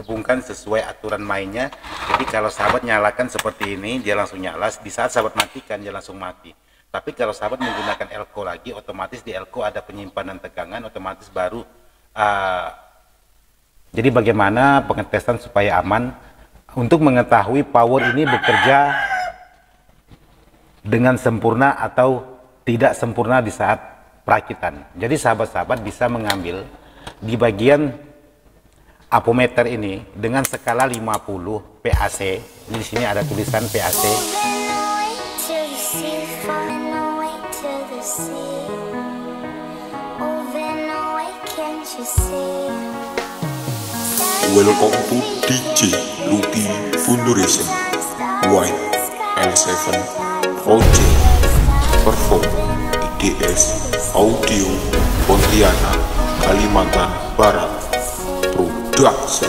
hubungkan sesuai aturan mainnya. Jadi kalau sahabat nyalakan seperti ini, dia langsung nyala. Di saat sahabat matikan, dia langsung mati. Tapi kalau sahabat menggunakan elko lagi, otomatis di elko ada penyimpanan tegangan, otomatis baru. Jadi bagaimana pengetesan supaya aman? Untuk mengetahui power ini bekerja dengan sempurna atau tidak sempurna di saat perakitan. Jadi sahabat-sahabat bisa mengambil di bagian apometer ini dengan skala 50 PAC. Di sini ada tulisan PAC. Welcome to DJ Lucky Funduration White L7 Project Perform IDS Audio Pontianak Kalimantan Barat Production.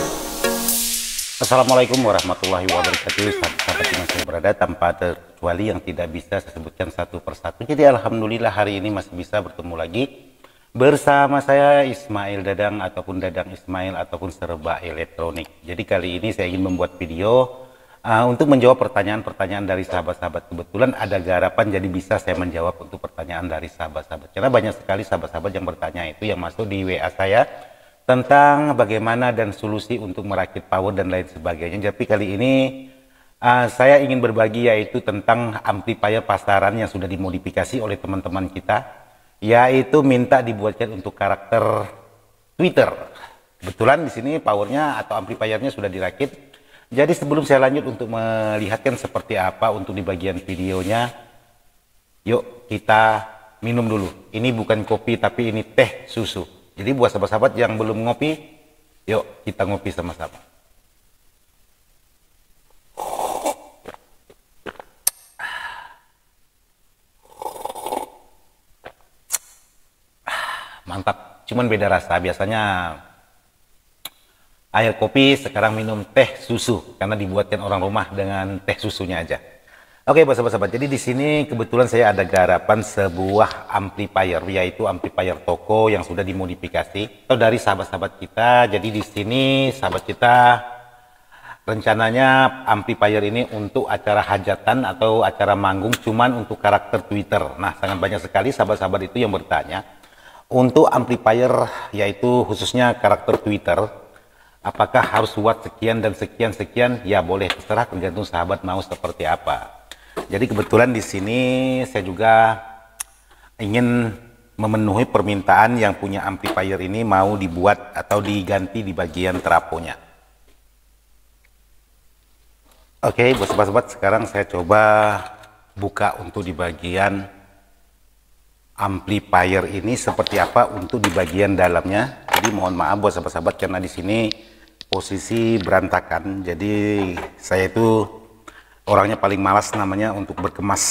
Assalamualaikum warahmatullahi wabarakatuh. Sahabat yang saya berada tanpa terkecuali yang tidak bisa saya sebutkan satu persatu. Jadi alhamdulillah hari ini masih bisa bertemu lagi bersama saya Ismail Dadang ataupun Dadang Ismail ataupun Serba Elektronik. Jadi kali ini saya ingin membuat video untuk menjawab pertanyaan-pertanyaan dari sahabat-sahabat. Kebetulan ada garapan jadi bisa saya menjawab untuk pertanyaan dari sahabat-sahabat. Karena banyak sekali sahabat-sahabat yang bertanya itu yang masuk di WA saya tentang bagaimana dan solusi untuk merakit power dan lain sebagainya. Tapi kali ini saya ingin berbagi yaitu tentang amplifier pasaran yang sudah dimodifikasi oleh teman-teman kita. Yaitu minta dibuatkan untuk karakter Twitter. Kebetulan di sini powernya atau amplifiernya sudah dirakit. Jadi sebelum saya lanjut untuk melihatkan seperti apa untuk di bagian videonya, yuk kita minum dulu. Ini bukan kopi tapi ini teh susu. Jadi buat sahabat-sahabat yang belum ngopi, yuk kita ngopi sama-sama. Mantap, cuman beda rasa. Biasanya air kopi, sekarang minum teh susu karena dibuatkan orang rumah dengan teh susunya aja. Oke, sahabat-sahabat. Jadi di sini kebetulan saya ada garapan sebuah amplifier, yaitu amplifier toko yang sudah dimodifikasi atau dari sahabat-sahabat kita. Jadi di sini sahabat kita rencananya amplifier ini untuk acara hajatan atau acara manggung, cuman untuk karakter Twitter. Nah, sangat banyak sekali sahabat-sahabat itu yang bertanya untuk amplifier yaitu khususnya karakter Twitter, apakah harus watt sekian dan sekian? Ya boleh, terserah, tergantung sahabat mau seperti apa. Jadi kebetulan di sini saya juga ingin memenuhi permintaan yang punya amplifier ini mau dibuat atau diganti di bagian trafonya. Oke, buat sahabat-sahabat, sekarang saya coba buka untuk di bagian amplifier ini seperti apa untuk di bagian dalamnya. Jadi mohon maaf buat sahabat-sahabat karena di sini posisi berantakan. Jadi saya itu orangnya paling malas namanya untuk berkemas.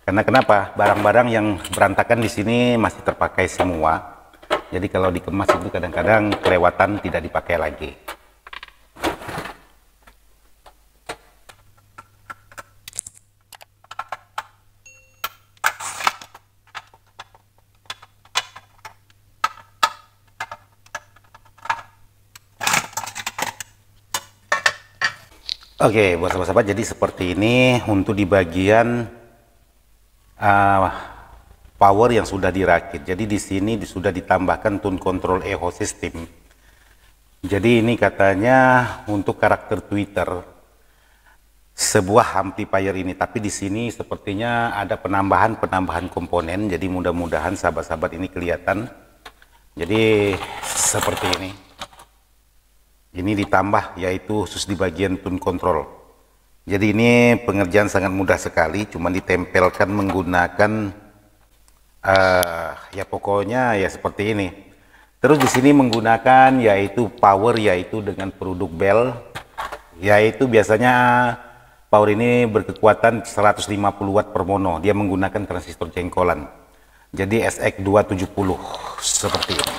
Karena kenapa? Barang-barang yang berantakan di sini masih terpakai semua. Jadi kalau dikemas itu kadang-kadang kelewatan tidak dipakai lagi. Oke, buat sahabat-sahabat, jadi seperti ini untuk di bagian power yang sudah dirakit. Jadi di sini sudah ditambahkan tune control echo system. Jadi ini katanya untuk karakter Twitter sebuah amplifier ini, tapi di sini sepertinya ada penambahan komponen. Jadi mudah-mudahan sahabat-sahabat ini kelihatan. Jadi seperti ini. Ini ditambah yaitu khusus di bagian tune control. Jadi ini pengerjaan sangat mudah sekali, cuma ditempelkan menggunakan ya pokoknya ya seperti ini. Terus di sini menggunakan yaitu power yaitu dengan produk Bell, yaitu biasanya power ini berkekuatan 150 watt per mono. Dia menggunakan transistor jengkolan. Jadi SX270 seperti ini.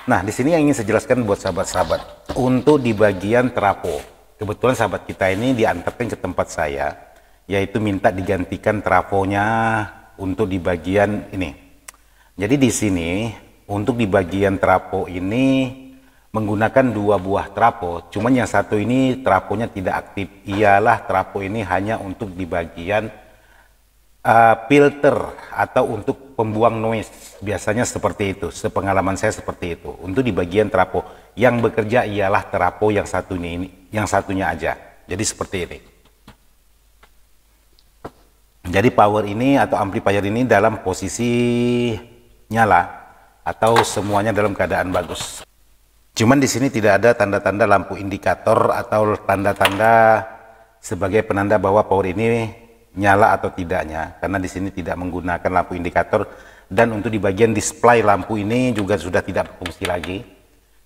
Nah, di sini yang ingin saya jelaskan buat sahabat-sahabat, untuk di bagian trafo, kebetulan sahabat kita ini diantarkan ke tempat saya, yaitu minta digantikan trafonya untuk di bagian ini. Jadi di sini untuk di bagian trafo ini menggunakan 2 buah trafo, cuman yang satu ini trafonya tidak aktif. Ialah trafo ini hanya untuk di bagian filter atau untuk pembuang noise. Biasanya seperti itu, sepengalaman saya seperti itu. Untuk di bagian trafo yang bekerja ialah trafo yang satunya ini, yang satunya aja. Jadi seperti ini. Jadi power ini atau amplifier ini dalam posisi nyala atau semuanya dalam keadaan bagus. Cuman di sini tidak ada tanda-tanda lampu indikator atau tanda-tanda sebagai penanda bahwa power ini nyala atau tidaknya, karena di sini tidak menggunakan lampu indikator, dan untuk di bagian display lampu ini juga sudah tidak berfungsi lagi.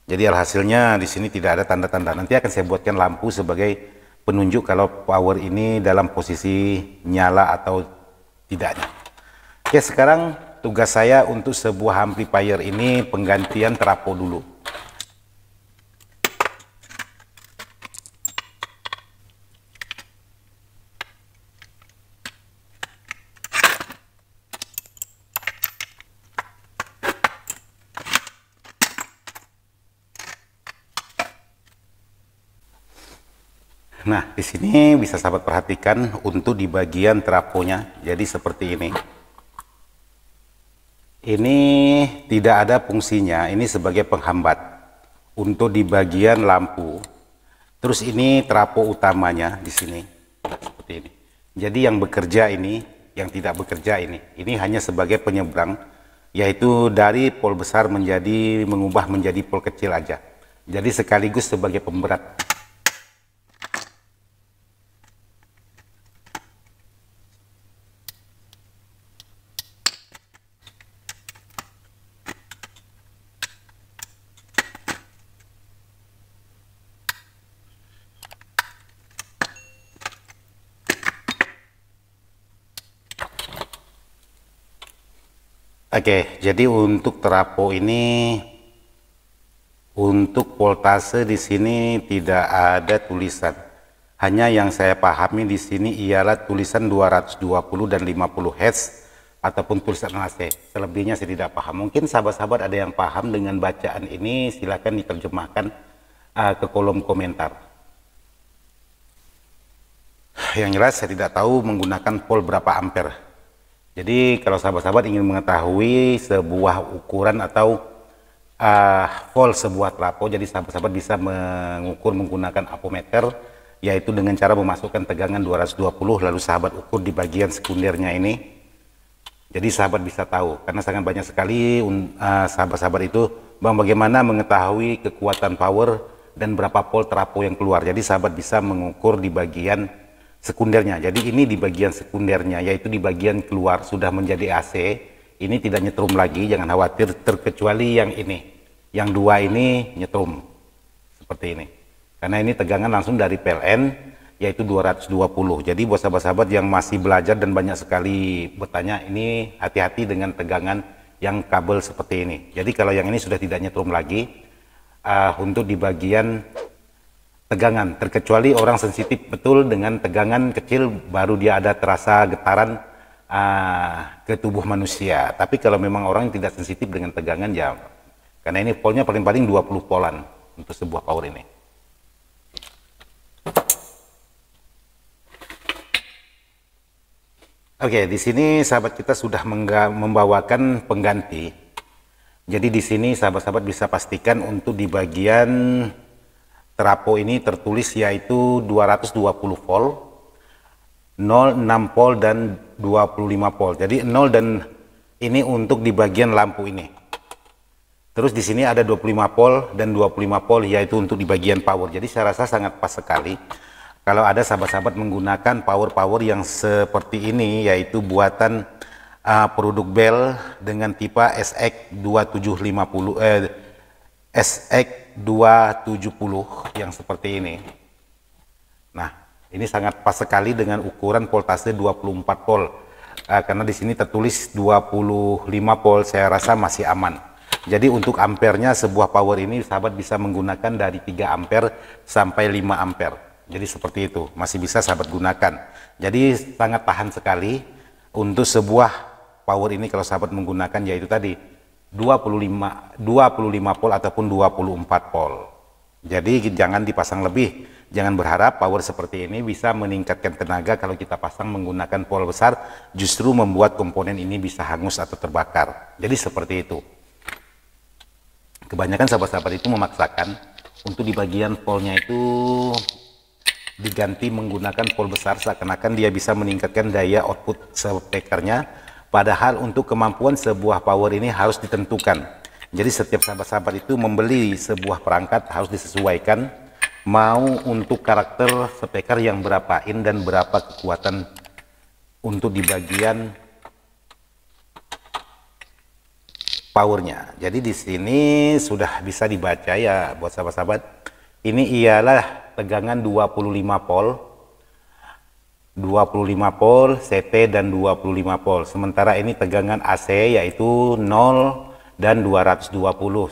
Jadi alhasilnya di sini tidak ada tanda-tanda. Nanti akan saya buatkan lampu sebagai penunjuk kalau power ini dalam posisi nyala atau tidaknya. Oke, sekarang tugas saya untuk sebuah amplifier ini penggantian trafo dulu. Nah, di sini bisa sahabat perhatikan untuk di bagian trafonya. Jadi seperti ini. Ini tidak ada fungsinya, ini sebagai penghambat untuk di bagian lampu. Terus ini trafo utamanya di sini. Seperti ini. Jadi yang bekerja ini, yang tidak bekerja ini hanya sebagai penyeberang, yaitu dari pol besar mengubah menjadi pol kecil aja. Jadi sekaligus sebagai pemberat. Oke, jadi untuk trafo ini, untuk voltase di sini tidak ada tulisan. Hanya yang saya pahami di sini ialah tulisan 220 dan 50 Hz ataupun tulisan AC. Selebihnya saya tidak paham. Mungkin sahabat-sahabat ada yang paham dengan bacaan ini, silakan diterjemahkan ke kolom komentar. Yang jelas saya tidak tahu menggunakan volt berapa ampere. Jadi kalau sahabat-sahabat ingin mengetahui sebuah ukuran atau volt sebuah trafo, jadi sahabat-sahabat bisa mengukur menggunakan ampermeter, yaitu dengan cara memasukkan tegangan 220, lalu sahabat ukur di bagian sekundernya ini. Jadi sahabat bisa tahu, karena sangat banyak sekali sahabat-sahabat itu, bang, bagaimana mengetahui kekuatan power dan berapa volt trafo yang keluar. Jadi sahabat bisa mengukur di bagian sekundernya. Jadi ini di bagian sekundernya, yaitu di bagian keluar sudah menjadi AC. Ini tidak nyetrum lagi, jangan khawatir, terkecuali yang ini, yang dua ini nyetrum seperti ini, karena ini tegangan langsung dari PLN, yaitu 220. Jadi buat sahabat-sahabat yang masih belajar dan banyak sekali bertanya, ini hati-hati dengan tegangan yang kabel seperti ini. Jadi kalau yang ini sudah tidak nyetrum lagi, untuk di bagian tegangan, terkecuali orang sensitif betul dengan tegangan kecil baru dia ada terasa getaran ke tubuh manusia. Tapi kalau memang orang yang tidak sensitif dengan tegangan, ya karena ini voltnya paling-paling 20 volan untuk sebuah power ini. Oke, di sini sahabat kita sudah membawakan pengganti. Jadi di sini sahabat-sahabat bisa pastikan untuk di bagian trafo ini tertulis yaitu 220 volt, 0, 6 volt dan 25 volt. Jadi 0 dan ini untuk di bagian lampu ini. Terus di sini ada 25 volt dan 25 volt yaitu untuk di bagian power. Jadi saya rasa sangat pas sekali kalau ada sahabat-sahabat menggunakan power yang seperti ini, yaitu buatan produk Bell dengan tipe SX2750 SX270 yang seperti ini. Nah, ini sangat pas sekali dengan ukuran voltase 24 volt. Karena di sini tertulis 25 volt, saya rasa masih aman. Jadi untuk ampernya sebuah power ini sahabat bisa menggunakan dari 3 ampere sampai 5 ampere. Jadi seperti itu, masih bisa sahabat gunakan. Jadi sangat tahan sekali untuk sebuah power ini kalau sahabat menggunakan yaitu tadi 25 volt ataupun 24 volt. Jadi jangan dipasang lebih. Jangan berharap power seperti ini bisa meningkatkan tenaga kalau kita pasang menggunakan pol besar, justru membuat komponen ini bisa hangus atau terbakar. Jadi seperti itu. Kebanyakan sahabat-sahabat itu memaksakan untuk di bagian polnya itu diganti menggunakan pol besar, seakan-akan dia bisa meningkatkan daya output speakernya, padahal untuk kemampuan sebuah power ini harus ditentukan. Jadi setiap sahabat-sahabat itu membeli sebuah perangkat harus disesuaikan, mau untuk karakter speaker yang berapa in dan berapa kekuatan untuk di bagian powernya. Jadi di sini sudah bisa dibaca ya buat sahabat-sahabat. Ini ialah tegangan 25 volt, 25 volt CT dan 25 volt. Sementara ini tegangan AC yaitu 0 dan 220.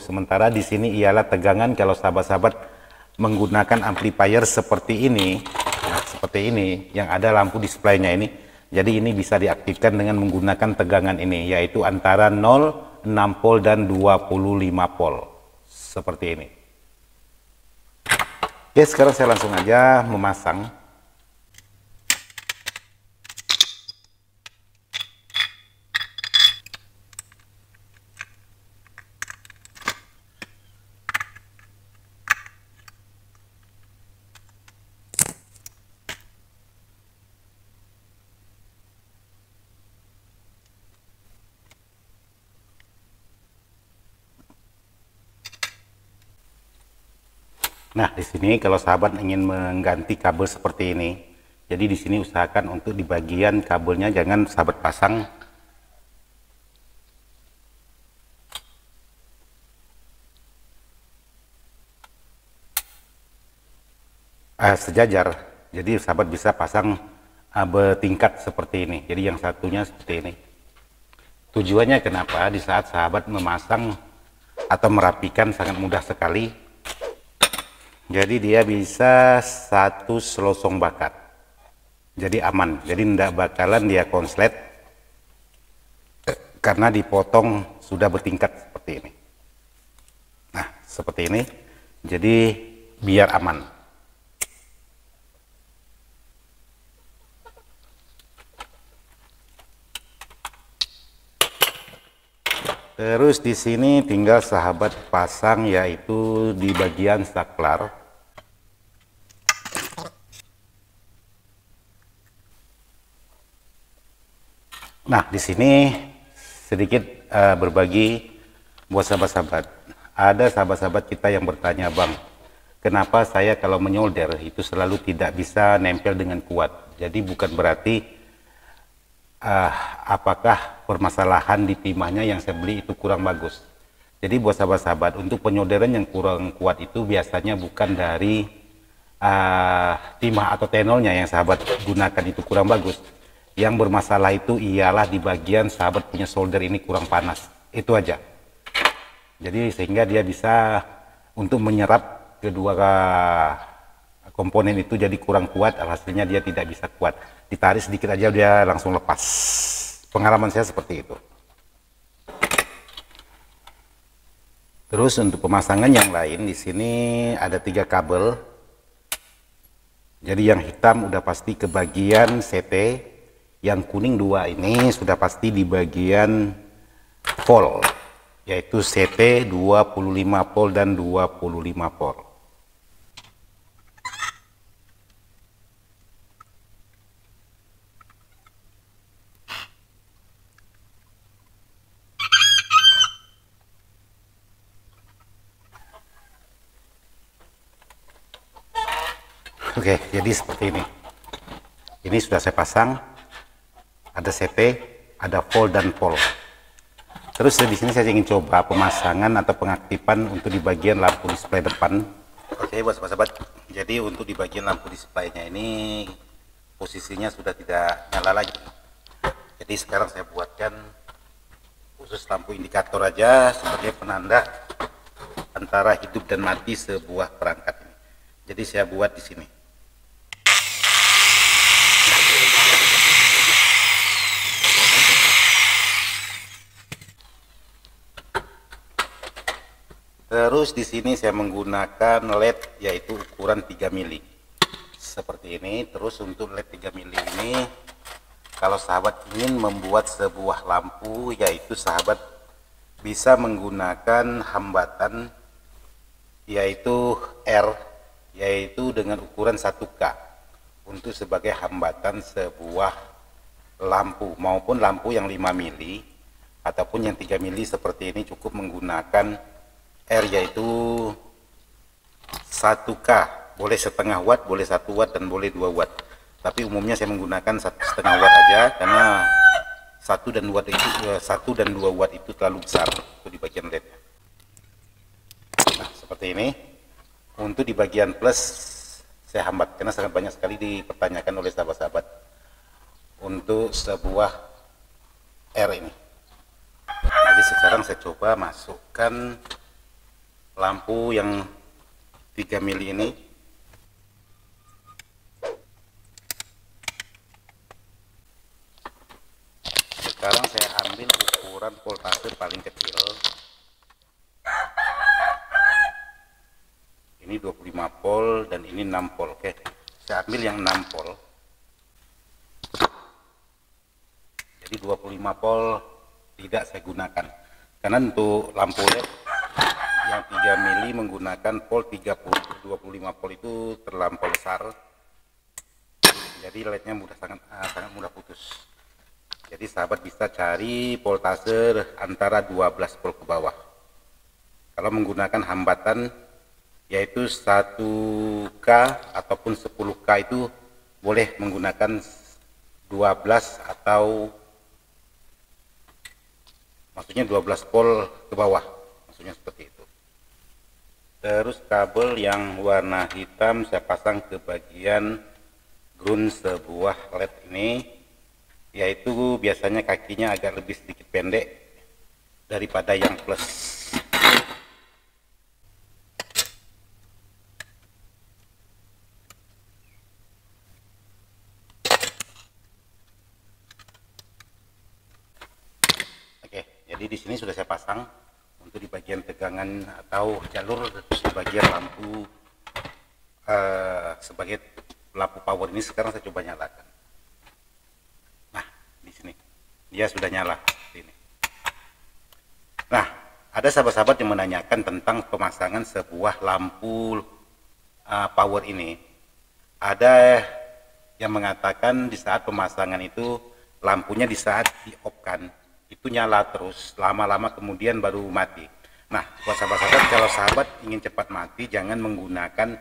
Sementara di sini ialah tegangan kalau sahabat-sahabat menggunakan amplifier seperti ini, nah, seperti ini yang ada lampu displaynya ini. Jadi ini bisa diaktifkan dengan menggunakan tegangan ini yaitu antara 0, 6 volt dan 25 volt. Seperti ini. Oke, sekarang saya langsung aja memasang. Nah, di sini kalau sahabat ingin mengganti kabel seperti ini, jadi di sini usahakan untuk di bagian kabelnya jangan sahabat pasang sejajar. Jadi sahabat bisa pasang bertingkat seperti ini. Jadi yang satunya seperti ini. Tujuannya kenapa? Di saat sahabat memasang atau merapikan sangat mudah sekali. Jadi dia bisa satu selosong bakat. Jadi aman. Jadi tidak bakalan dia konslet karena dipotong sudah bertingkat seperti ini. Nah, seperti ini. Jadi biar aman. Terus di sini tinggal sahabat pasang yaitu di bagian saklar. Nah, di sini sedikit berbagi buat sahabat-sahabat. Ada sahabat-sahabat kita yang bertanya, "Bang, kenapa saya kalau menyolder itu selalu tidak bisa nempel dengan kuat?" Jadi bukan berarti apakah permasalahan di timahnya yang saya beli itu kurang bagus. Jadi buat sahabat-sahabat, untuk penyolderan yang kurang kuat itu biasanya bukan dari timah atau tenolnya yang sahabat gunakan itu kurang bagus. Yang bermasalah itu ialah di bagian sahabat punya solder ini kurang panas. Itu aja. Jadi sehingga dia bisa untuk menyerap kedua komponen itu jadi kurang kuat, hasilnya dia tidak bisa kuat. Ditarik sedikit aja dia langsung lepas. Pengalaman saya seperti itu. Terus untuk pemasangan yang lain di sini ada 3 kabel. Jadi yang hitam udah pasti ke bagian CT, yang kuning 2 ini sudah pasti di bagian volt, yaitu CT 25 volt dan 25 volt. Oke, jadi seperti ini. Ini sudah saya pasang. Ada CT, ada volt dan volt. Terus di sini saya ingin coba pemasangan atau pengaktifan untuk di bagian lampu display depan. Oke, buat sahabat-sahabat. Jadi untuk di bagian lampu displaynya ini posisinya sudah tidak nyala lagi. Jadi sekarang saya buatkan khusus lampu indikator aja sebagai penanda antara hidup dan mati sebuah perangkat ini. Jadi saya buat di sini. Terus di sini saya menggunakan LED yaitu ukuran 3 mili. Seperti ini. Terus untuk LED 3 mili ini, kalau sahabat ingin membuat sebuah lampu, yaitu sahabat bisa menggunakan hambatan yaitu R, yaitu dengan ukuran 1K untuk sebagai hambatan sebuah lampu, maupun lampu yang 5 mili ataupun yang 3 mili seperti ini cukup menggunakan R yaitu 1K, boleh setengah watt, boleh 1 watt, dan boleh 2 watt. Tapi umumnya saya menggunakan 1,5 watt aja, karena 1 dan 2 watt itu terlalu besar untuk di bagian LED. Nah, seperti ini. Untuk di bagian plus saya hambat karena sangat banyak sekali dipertanyakan oleh sahabat-sahabat untuk sebuah R ini. Jadi sekarang saya coba masukkan lampu yang 3 mili ini. Sekarang saya ambil ukuran voltase paling kecil. Ini 25 volt dan ini 6 volt. Oke, saya ambil yang 6 volt. Jadi 25 volt tidak saya gunakan, karena untuk lampu LED yang 3 mili menggunakan volt 30, 25 volt itu terlampau besar, jadi LED-nya sangat mudah putus. Jadi sahabat bisa cari voltase antara 12 volt ke bawah. Kalau menggunakan hambatan yaitu 1K ataupun 10K itu boleh menggunakan 12 atau maksudnya 12 volt ke bawah, maksudnya seperti itu. Terus kabel yang warna hitam saya pasang ke bagian ground sebuah LED ini, yaitu biasanya kakinya agak lebih sedikit pendek daripada yang plus. Oke, jadi di sini sudah saya pasang. Untuk di bagian tegangan atau jalur di bagian lampu sebagai lampu power ini sekarang saya coba nyalakan. Nah, di sini dia sudah nyala ini. Nah, ada sahabat-sahabat yang menanyakan tentang pemasangan sebuah lampu power ini. Ada yang mengatakan di saat pemasangan itu lampunya di saat di-off-kan itu nyala terus, lama-lama kemudian baru mati. Nah, buat sahabat-sahabat, kalau sahabat ingin cepat mati, jangan menggunakan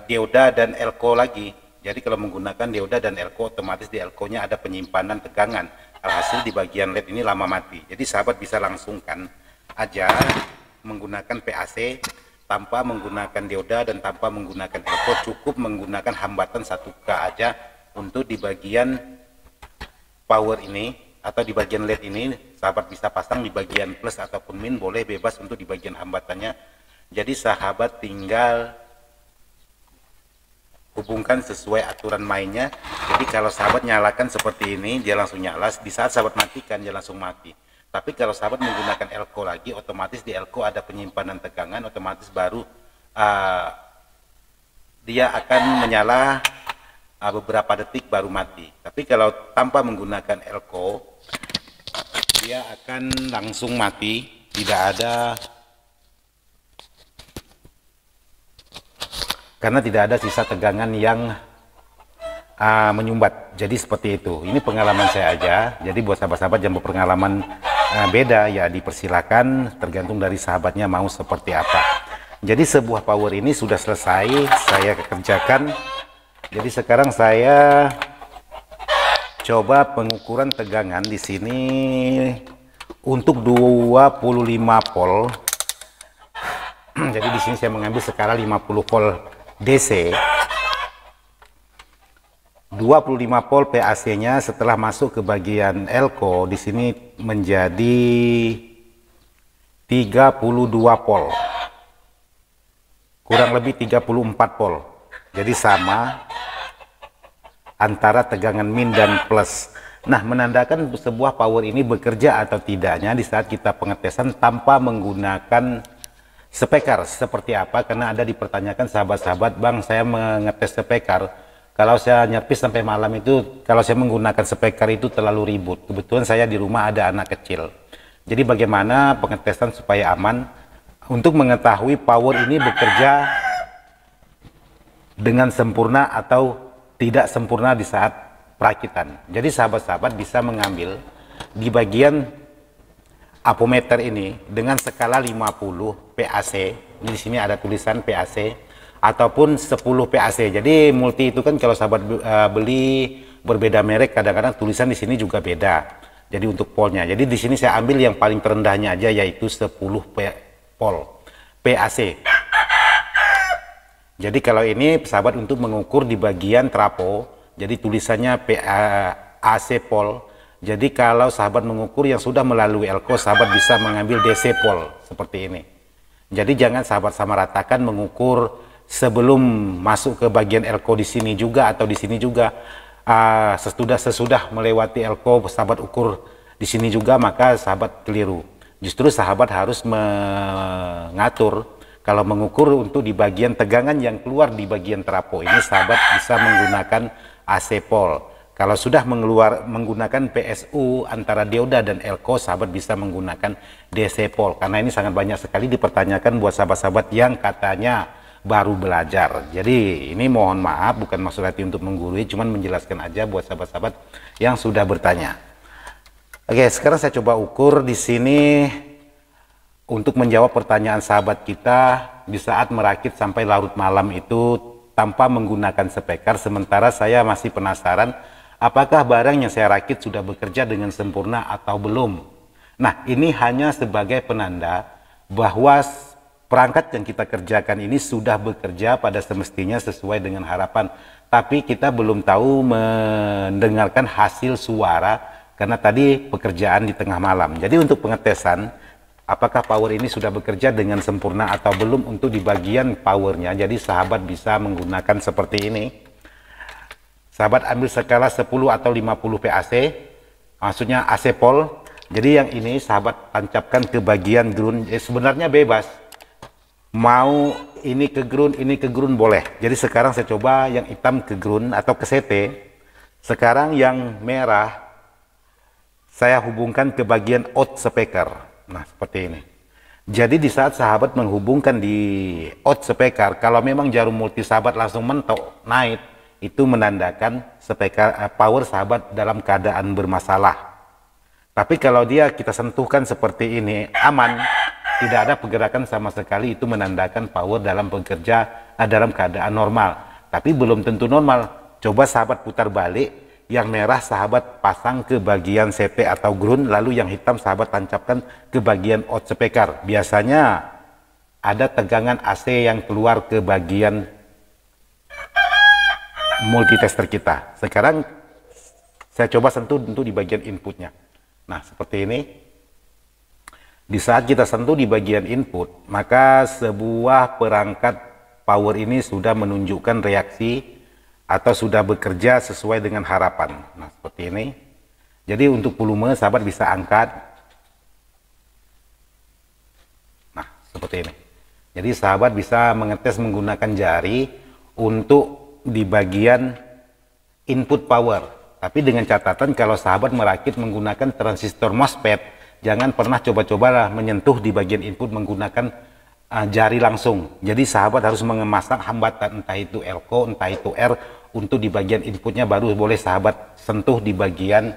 dioda dan elko lagi. Jadi kalau menggunakan dioda dan elko, otomatis di elko-nya ada penyimpanan tegangan. Alhasil di bagian LED ini lama mati. Jadi sahabat bisa langsungkan aja menggunakan PAC tanpa menggunakan dioda dan tanpa menggunakan elko, cukup menggunakan hambatan 1K aja untuk di bagian power ini atau di bagian LED ini. Sahabat bisa pasang di bagian plus ataupun min, boleh bebas untuk di bagian hambatannya. Jadi sahabat tinggal hubungkan sesuai aturan mainnya. Jadi kalau sahabat nyalakan seperti ini, dia langsung nyala. Di saat sahabat matikan, dia langsung mati. Tapi kalau sahabat menggunakan elko lagi, otomatis di elko ada penyimpanan tegangan, otomatis baru dia akan menyala beberapa detik baru mati. Tapi kalau tanpa menggunakan elko, dia akan langsung mati, tidak ada, karena tidak ada sisa tegangan yang menyumbat. Jadi seperti itu. Ini pengalaman saya aja. Jadi buat sahabat-sahabat yang berpengalaman beda, ya dipersilakan, tergantung dari sahabatnya mau seperti apa. Jadi sebuah power ini sudah selesai saya kerjakan. Jadi sekarang saya coba pengukuran tegangan di sini untuk 25 volt. Jadi di sini saya mengambil skala 50 volt DC. 25 volt PAC-nya setelah masuk ke bagian elko di sini menjadi 32 volt. Kurang lebih 34 volt. Jadi sama antara tegangan min dan plus. Nah, menandakan sebuah power ini bekerja atau tidaknya di saat kita pengetesan tanpa menggunakan spekar. Seperti apa? Karena ada dipertanyakan sahabat-sahabat, Bang, saya mengetes spekar. Kalau saya nyerpis sampai malam itu, kalau saya menggunakan spekar itu terlalu ribut. Kebetulan saya di rumah ada anak kecil. Jadi bagaimana pengetesan supaya aman? Untuk mengetahui power ini bekerja dengan sempurna atau tidak sempurna di saat perakitan. Jadi sahabat-sahabat bisa mengambil di bagian apometer ini dengan skala 50 PAC. Di sini ada tulisan PAC ataupun 10 PAC. Jadi multi itu kan kalau sahabat beli berbeda merek, kadang-kadang tulisan di sini juga beda. Jadi untuk polnya. Jadi di sini saya ambil yang paling terendahnya aja, yaitu 10 PAC. Jadi kalau ini sahabat untuk mengukur di bagian trapo, jadi tulisannya PAC pol. Jadi kalau sahabat mengukur yang sudah melalui elko, sahabat bisa mengambil DC pol seperti ini. Jadi jangan sahabat sama ratakan mengukur sebelum masuk ke bagian elko di sini juga atau di sini juga. Sesudah melewati elko sahabat ukur di sini juga, maka sahabat keliru. Justru sahabat harus mengatur. Kalau mengukur untuk di bagian tegangan yang keluar di bagian trapo ini, sahabat bisa menggunakan AC pol. Kalau sudah menggunakan PSU antara dioda dan elko, sahabat bisa menggunakan DC pol. Karena ini sangat banyak sekali dipertanyakan buat sahabat-sahabat yang katanya baru belajar. Jadi ini mohon maaf, bukan maksud hati untuk menggurui, cuman menjelaskan aja buat sahabat-sahabat yang sudah bertanya. Oke, sekarang saya coba ukur di sini untuk menjawab pertanyaan sahabat kita di saat merakit sampai larut malam itu tanpa menggunakan spekar. Sementara saya masih penasaran apakah barang yang saya rakit sudah bekerja dengan sempurna atau belum. Nah, ini hanya sebagai penanda bahwa perangkat yang kita kerjakan ini sudah bekerja pada semestinya sesuai dengan harapan. Tapi kita belum tahu mendengarkan hasil suara karena tadi pekerjaan di tengah malam. Jadi untuk pengetesan apakah power ini sudah bekerja dengan sempurna atau belum, untuk di bagian powernya, jadi sahabat bisa menggunakan seperti ini. Sahabat ambil skala 10 atau 50 PAC, maksudnya AC pol. Jadi yang ini sahabat tancapkan ke bagian ground. Sebenarnya bebas, mau ini ke ground boleh. Jadi sekarang saya coba yang hitam ke ground atau ke CT. Sekarang yang merah saya hubungkan ke bagian out speaker. Nah, seperti ini. Jadi di saat sahabat menghubungkan di out speaker, kalau memang jarum multi sahabat langsung mentok naik, itu menandakan speaker power sahabat dalam keadaan bermasalah. Tapi kalau dia kita sentuhkan seperti ini, aman, tidak ada pergerakan sama sekali, itu menandakan power dalam dalam keadaan normal. Tapi belum tentu normal. Coba sahabat putar balik. Yang merah sahabat pasang ke bagian CT atau ground, lalu yang hitam sahabat tancapkan ke bagian out speaker. Biasanya ada tegangan AC yang keluar ke bagian multitester kita. Sekarang saya coba sentuh untuk di bagian inputnya. Nah, seperti ini. Di saat kita sentuh di bagian input, maka sebuah perangkat power ini sudah menunjukkan reaksi atau sudah bekerja sesuai dengan harapan. Nah, seperti ini. Jadi untuk volume sahabat bisa angkat. Nah, seperti ini. Jadi sahabat bisa mengetes menggunakan jari untuk di bagian input power. Tapi dengan catatan kalau sahabat merakit menggunakan transistor MOSFET, jangan pernah coba-coba menyentuh di bagian input menggunakan jari langsung. Jadi sahabat harus memasang hambatan, entah itu elko, entah itu R, untuk di bagian inputnya, baru boleh sahabat sentuh di bagian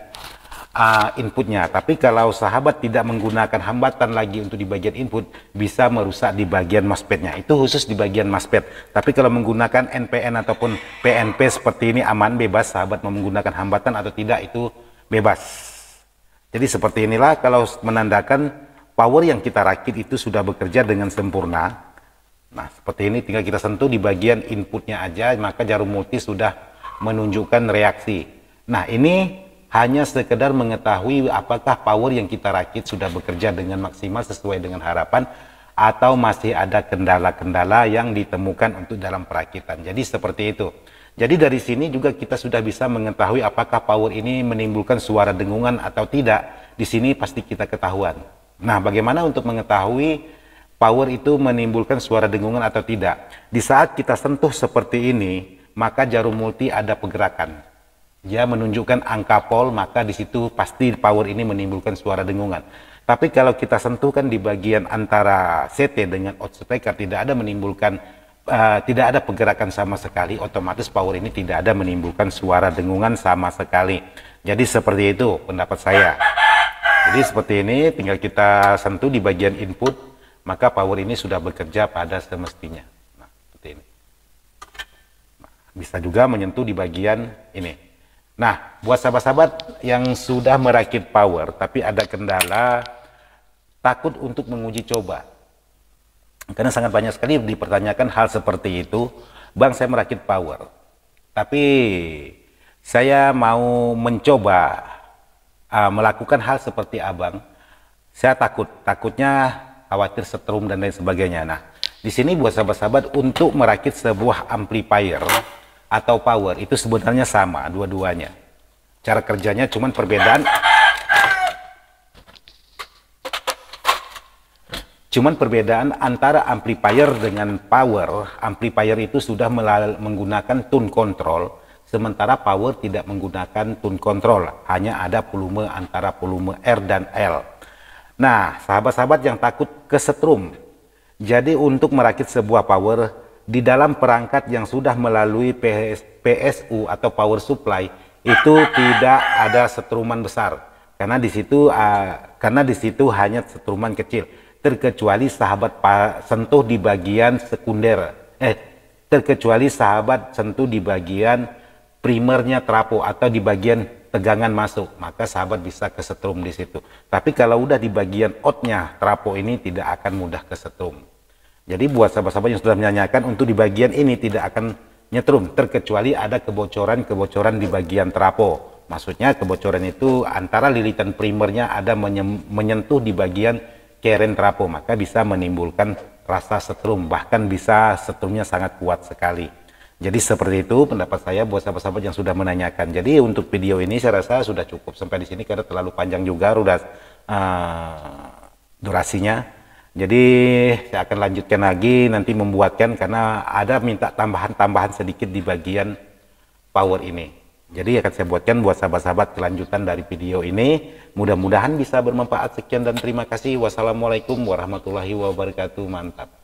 inputnya. Tapi kalau sahabat tidak menggunakan hambatan lagi untuk di bagian input, bisa merusak di bagian MOSFET-nya. Itu khusus di bagian MOSFET. Tapi kalau menggunakan NPN ataupun PNP seperti ini aman, bebas sahabat mau menggunakan hambatan atau tidak, itu bebas. Jadi seperti inilah kalau menandakan power yang kita rakit itu sudah bekerja dengan sempurna. Nah, seperti ini tinggal kita sentuh di bagian inputnya aja, maka jarum multi sudah menunjukkan reaksi. Nah, ini hanya sekedar mengetahui apakah power yang kita rakit sudah bekerja dengan maksimal sesuai dengan harapan atau masih ada kendala-kendala yang ditemukan untuk dalam perakitan. Jadi seperti itu. Jadi dari sini juga kita sudah bisa mengetahui apakah power ini menimbulkan suara dengungan atau tidak. Di sini pasti kita ketahuan. Nah, bagaimana untuk mengetahui power itu menimbulkan suara dengungan atau tidak? Di saat kita sentuh seperti ini, maka jarum multi ada pergerakan. Dia menunjukkan angka pol, maka di situ pasti power ini menimbulkan suara dengungan. Tapi kalau kita sentuhkan di bagian antara CT dengan outspeaker, tidak ada menimbulkan tidak ada pergerakan sama sekali, otomatis power ini tidak ada menimbulkan suara dengungan sama sekali. Jadi seperti itu pendapat saya. Jadi seperti ini, tinggal kita sentuh di bagian input, maka power ini sudah bekerja pada semestinya. Nah, seperti ini. Nah, bisa juga menyentuh di bagian ini. Nah, buat sahabat-sahabat yang sudah merakit power tapi ada kendala, takut untuk menguji coba. Karena sangat banyak sekali dipertanyakan hal seperti itu. Bang, saya merakit power, tapi saya mau mencoba melakukan hal seperti abang. Saya takutnya khawatir setrum dan lain sebagainya. Nah, di sini buat sahabat-sahabat untuk merakit sebuah amplifier atau power itu sebenarnya sama dua-duanya. Cara kerjanya cuman perbedaan antara amplifier dengan power. Amplifier itu sudah menggunakan tune control, sementara power tidak menggunakan tune control, hanya ada volume antara volume R dan L. Nah, sahabat-sahabat yang takut kesetrum, jadi untuk merakit sebuah power di dalam perangkat yang sudah melalui PSU atau power supply itu tidak ada setruman besar, karena di situ hanya setruman kecil, terkecuali sahabat sentuh di bagian sekunder, terkecuali sahabat sentuh di bagian primernya trapo atau di bagian tegangan masuk, maka sahabat bisa kesetrum di situ. Tapi kalau udah di bagian outnya trapo ini tidak akan mudah kesetrum. Jadi buat sahabat-sahabat yang sudah menanyakan, untuk di bagian ini tidak akan nyetrum, terkecuali ada kebocoran di bagian trapo. Maksudnya kebocoran itu antara lilitan primernya ada menyentuh di bagian keren trapo, maka bisa menimbulkan rasa setrum, bahkan bisa setrumnya sangat kuat sekali. Jadi seperti itu pendapat saya buat sahabat-sahabat yang sudah menanyakan. Jadi untuk video ini saya rasa sudah cukup sampai di sini karena terlalu panjang juga durasinya. Jadi saya akan lanjutkan lagi nanti membuatkan, karena ada minta tambahan sedikit di bagian power ini. Jadi akan saya buatkan buat sahabat-sahabat kelanjutan dari video ini. Mudah-mudahan bisa bermanfaat. Sekian dan terima kasih. Wassalamualaikum warahmatullahi wabarakatuh. Mantap.